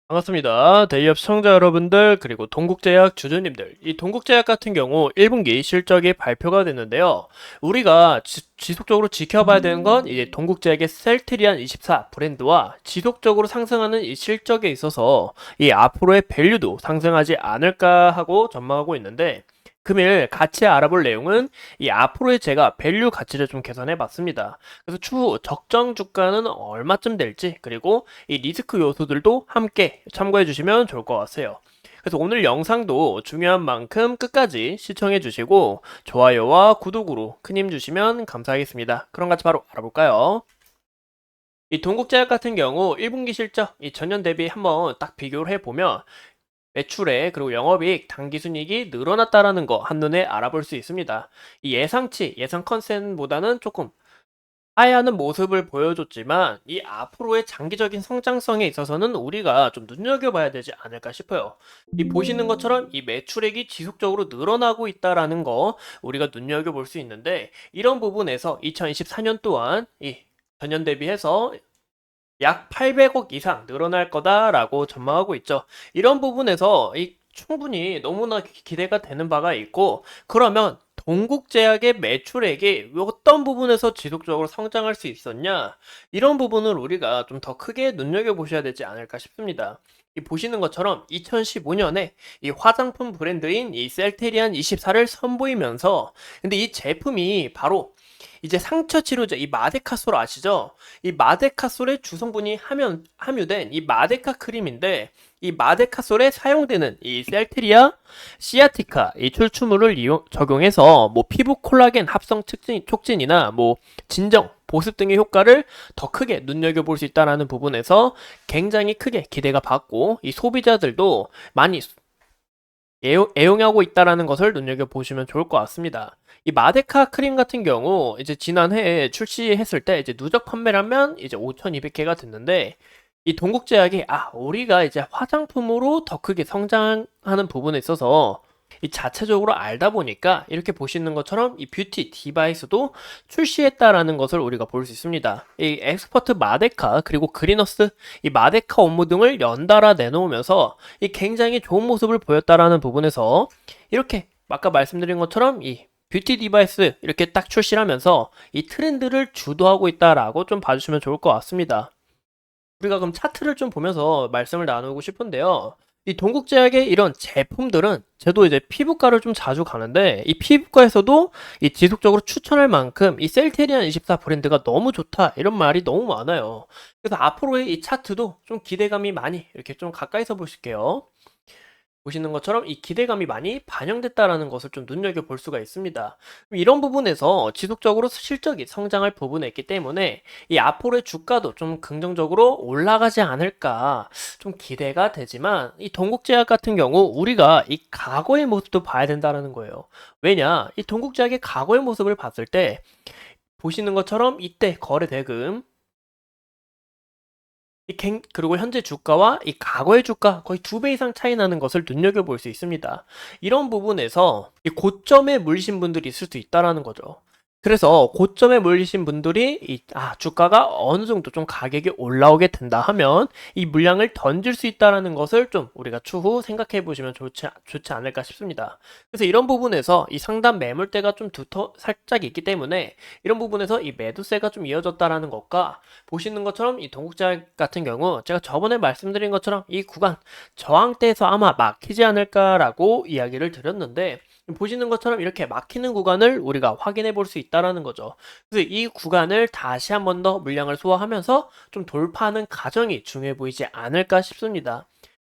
반갑습니다. 대기업 시청자 여러분들, 그리고 동국제약 주주님들. 이 동국제약 같은 경우 1분기 실적이 발표가 됐는데요. 우리가 지속적으로 지켜봐야 되는 건 이제 동국제약의 셀트리안 24 브랜드와 지속적으로 상승하는 이 실적에 있어서 이 앞으로의 밸류도 상승하지 않을까 하고 전망하고 있는데, 금일 같이 알아볼 내용은 이 앞으로의 제가 밸류 가치를 좀 계산해 봤습니다. 그래서 추후 적정 주가는 얼마쯤 될지, 그리고 이 리스크 요소들도 함께 참고해 주시면 좋을 것 같아요. 그래서 오늘 영상도 중요한 만큼 끝까지 시청해 주시고 좋아요와 구독으로 큰 힘 주시면 감사하겠습니다. 그럼 같이 바로 알아볼까요? 이 동국제약 같은 경우 1분기 실적 이 전년 대비 한번 딱 비교를 해보면 매출액 그리고 영업이익, 당기순이익이 늘어났다라는 거 한눈에 알아볼 수 있습니다. 이 예상치, 예상 컨센보다는 조금 하회하는 모습을 보여줬지만 이 앞으로의 장기적인 성장성에 있어서는 우리가 좀 눈여겨봐야 되지 않을까 싶어요. 이 보시는 것처럼 이 매출액이 지속적으로 늘어나고 있다라는 거 우리가 눈여겨볼 수 있는데, 이런 부분에서 2024년 또한 이 전년 대비해서 약 800억 이상 늘어날 거다라고 전망하고 있죠. 이런 부분에서 충분히 너무나 기대가 되는 바가 있고, 그러면 동국제약의 매출액이 어떤 부분에서 지속적으로 성장할 수 있었냐? 이런 부분을 우리가 좀 더 크게 눈여겨보셔야 되지 않을까 싶습니다. 이 보시는 것처럼 2015년에 이 화장품 브랜드인 이 셀테리안 24를 선보이면서, 근데 이 제품이 바로 이제 상처 치료제 이 마데카솔 아시죠? 이 마데카솔의 주성분이 함유된 이 마데카 크림인데, 이 마데카솔에 사용되는 이 셀트리아 시아티카 이 추출물을 적용해서 뭐 피부 콜라겐 합성 촉진이나 뭐 진정 보습 등의 효과를 더 크게 눈여겨볼 수 있다는 부분에서 굉장히 크게 기대가 받고, 이 소비자들도 많이 애용하고 있다라는 것을 눈여겨보시면 좋을 것 같습니다. 이 마데카 크림 같은 경우 이제 지난해에 출시했을 때 이제 누적 판매라면 이제 5,200개가 됐는데, 이 동국제약이 우리가 이제 화장품으로 더 크게 성장하는 부분에 있어서 이 자체적으로 알다 보니까 이렇게 보시는 것처럼 이 뷰티 디바이스도 출시했다라는 것을 우리가 볼 수 있습니다. 이 엑스퍼트 마데카 그리고 그리너스 이 마데카 업무 등을 연달아 내놓으면서 이 굉장히 좋은 모습을 보였다라는 부분에서 이렇게 아까 말씀드린 것처럼 이 뷰티 디바이스 이렇게 딱 출시하면서 이 트렌드를 주도하고 있다라고 좀 봐주시면 좋을 것 같습니다. 우리가 그럼 차트를 좀 보면서 말씀을 나누고 싶은데요. 이 동국제약의 이런 제품들은 저도 이제 피부과를 좀 자주 가는데, 이 피부과에서도 이 지속적으로 추천할 만큼 이 셀테리안 24 브랜드가 너무 좋다 이런 말이 너무 많아요. 그래서 앞으로의 이 차트도 좀 기대감이 많이 이렇게 좀 가까이서 보실게요. 보시는 것처럼 이 기대감이 많이 반영됐다라는 것을 좀 눈여겨볼 수가 있습니다. 이런 부분에서 지속적으로 실적이 성장할 부분에 있기 때문에 이 앞으로의 주가도 좀 긍정적으로 올라가지 않을까 좀 기대가 되지만, 이 동국제약 같은 경우 우리가 이 과거의 모습도 봐야 된다는 거예요. 왜냐? 이 동국제약의 과거의 모습을 봤을 때 보시는 것처럼 이때 거래 대금 그리고 현재 주가와 이 과거의 주가 거의 2배 이상 차이 나는 것을 눈여겨볼 수 있습니다. 이런 부분에서 이 고점에 물리신 분들이 있을 수 있다라는 거죠. 그래서 고점에 몰리신 분들이 주가가 어느 정도 좀 가격이 올라오게 된다 하면 이 물량을 던질 수 있다라는 것을 좀 우리가 추후 생각해 보시면 좋지 않을까 싶습니다. 그래서 이런 부분에서 이 상단 매물대가 좀 살짝 있기 때문에 이런 부분에서 이 매도세가 좀 이어졌다라는 것과, 보시는 것처럼 이 동국제약 같은 경우 제가 저번에 말씀드린 것처럼 이 구간 저항대에서 아마 막히지 않을까라고 이야기를 드렸는데, 보시는 것처럼 이렇게 막히는 구간을 우리가 확인해 볼 수 있다라는 거죠. 그래서 이 구간을 다시 한 번 더 물량을 소화하면서 좀 돌파하는 과정이 중요해 보이지 않을까 싶습니다.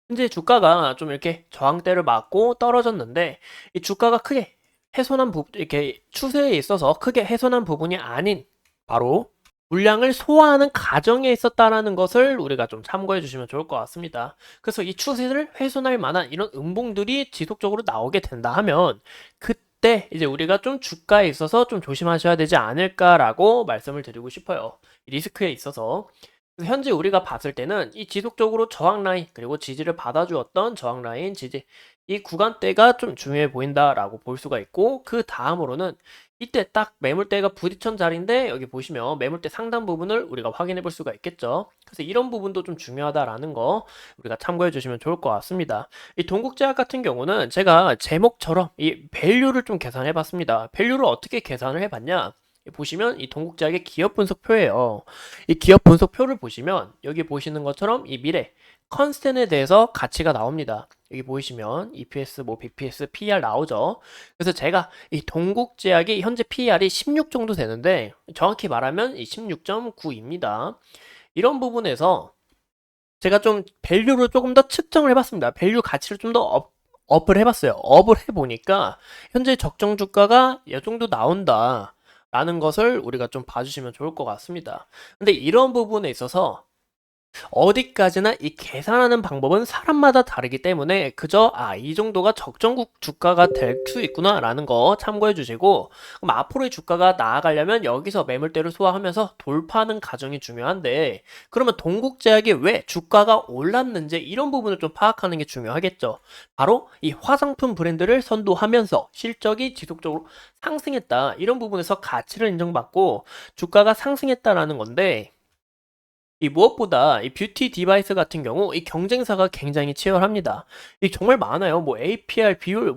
현재 주가가 좀 이렇게 저항대를 맞고 떨어졌는데, 이 주가가 크게 훼손한 부분, 이렇게 추세에 있어서 크게 훼손한 부분이 아닌 바로 물량을 소화하는 과정에 있었다라는 것을 우리가 좀 참고해 주시면 좋을 것 같습니다. 그래서 이 추세를 훼손할 만한 이런 음봉들이 지속적으로 나오게 된다 하면, 그때 이제 우리가 좀 주가에 있어서 좀 조심하셔야 되지 않을까라고 말씀을 드리고 싶어요. 리스크에 있어서. 그래서 현재 우리가 봤을 때는 이 지속적으로 저항 라인 그리고 지지를 받아주었던 저항 라인 지지 이 구간대가 좀 중요해 보인다라고 볼 수가 있고, 그 다음으로는 이때 딱 매물대가 부딪힌 자리인데 여기 보시면 매물대 상단 부분을 우리가 확인해 볼 수가 있겠죠. 그래서 이런 부분도 좀 중요하다라는 거 우리가 참고해 주시면 좋을 것 같습니다. 이 동국제약 같은 경우는 제가 제목처럼 이 밸류를 좀 계산해 봤습니다. 밸류를 어떻게 계산을 해 봤냐? 보시면 이 동국제약의 기업 분석표예요. 이 기업 분석표를 보시면 여기 보시는 것처럼 이 미래 컨스텐에 대해서 가치가 나옵니다. 여기 보이시면 EPS, 뭐 BPS, PER 나오죠. 그래서 제가 이 동국제약이 현재 PER이 16 정도 되는데 정확히 말하면 이 16.9입니다. 이런 부분에서 제가 좀 밸류를 조금 더 측정을 해봤습니다. 밸류 가치를 좀 더 업을 해봤어요. 업을 해보니까 현재 적정 주가가 이 정도 나온다 라는 것을 우리가 좀 봐주시면 좋을 것 같습니다. 근데 이런 부분에 있어서 어디까지나 이 계산하는 방법은 사람마다 다르기 때문에 그저 이 정도가 적정국 주가가 될 수 있구나 라는 거 참고해 주시고, 그럼 앞으로의 주가가 나아가려면 여기서 매물대를 소화하면서 돌파하는 과정이 중요한데, 그러면 동국제약이 왜 주가가 올랐는지 이런 부분을 좀 파악하는 게 중요하겠죠. 바로 이 화장품 브랜드를 선도하면서 실적이 지속적으로 상승했다, 이런 부분에서 가치를 인정받고 주가가 상승했다라는 건데, 이 무엇보다 이 뷰티 디바이스 같은 경우 이 경쟁사가 굉장히 치열합니다. 이 정말 많아요. 뭐 APR 비율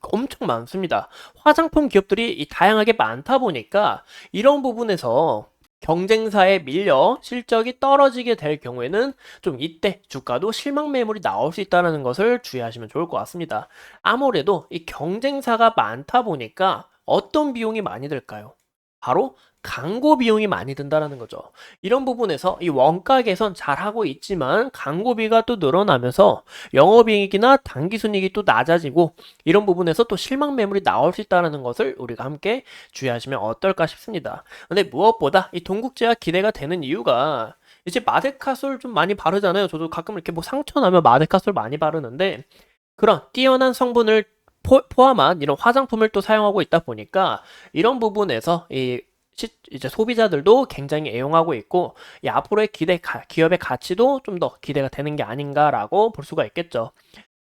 엄청 많습니다. 화장품 기업들이 이 다양하게 많다 보니까 이런 부분에서 경쟁사에 밀려 실적이 떨어지게 될 경우에는 좀 이때 주가도 실망 매물이 나올 수 있다는 것을 주의하시면 좋을 것 같습니다. 아무래도 이 경쟁사가 많다 보니까 어떤 비용이 많이 들까요? 바로 광고 비용이 많이 든다라는 거죠. 이런 부분에서 이 원가 개선 잘하고 있지만 광고비가 또 늘어나면서 영업이익이나 당기순이익이 또 낮아지고, 이런 부분에서 또 실망 매물이 나올 수 있다는 것을 우리가 함께 주의하시면 어떨까 싶습니다. 근데 무엇보다 이 동국제약 기대가 되는 이유가 이제 마데카솔 좀 많이 바르잖아요. 저도 가끔 이렇게 뭐 상처 나면 마데카솔 많이 바르는데, 그런 뛰어난 성분을 포함한 이런 화장품을 또 사용하고 있다 보니까 이런 부분에서 이제 소비자들도 굉장히 애용하고 있고, 이 앞으로의 기업의 가치도 좀 더 기대가 되는 게 아닌가라고 볼 수가 있겠죠.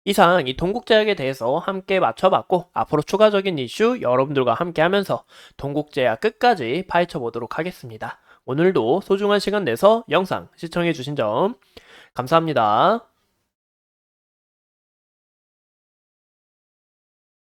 이상 이 동국제약에 대해서 함께 맞춰봤고, 앞으로 추가적인 이슈 여러분들과 함께 하면서 동국제약 끝까지 파헤쳐 보도록 하겠습니다. 오늘도 소중한 시간 내서 영상 시청해 주신 점 감사합니다.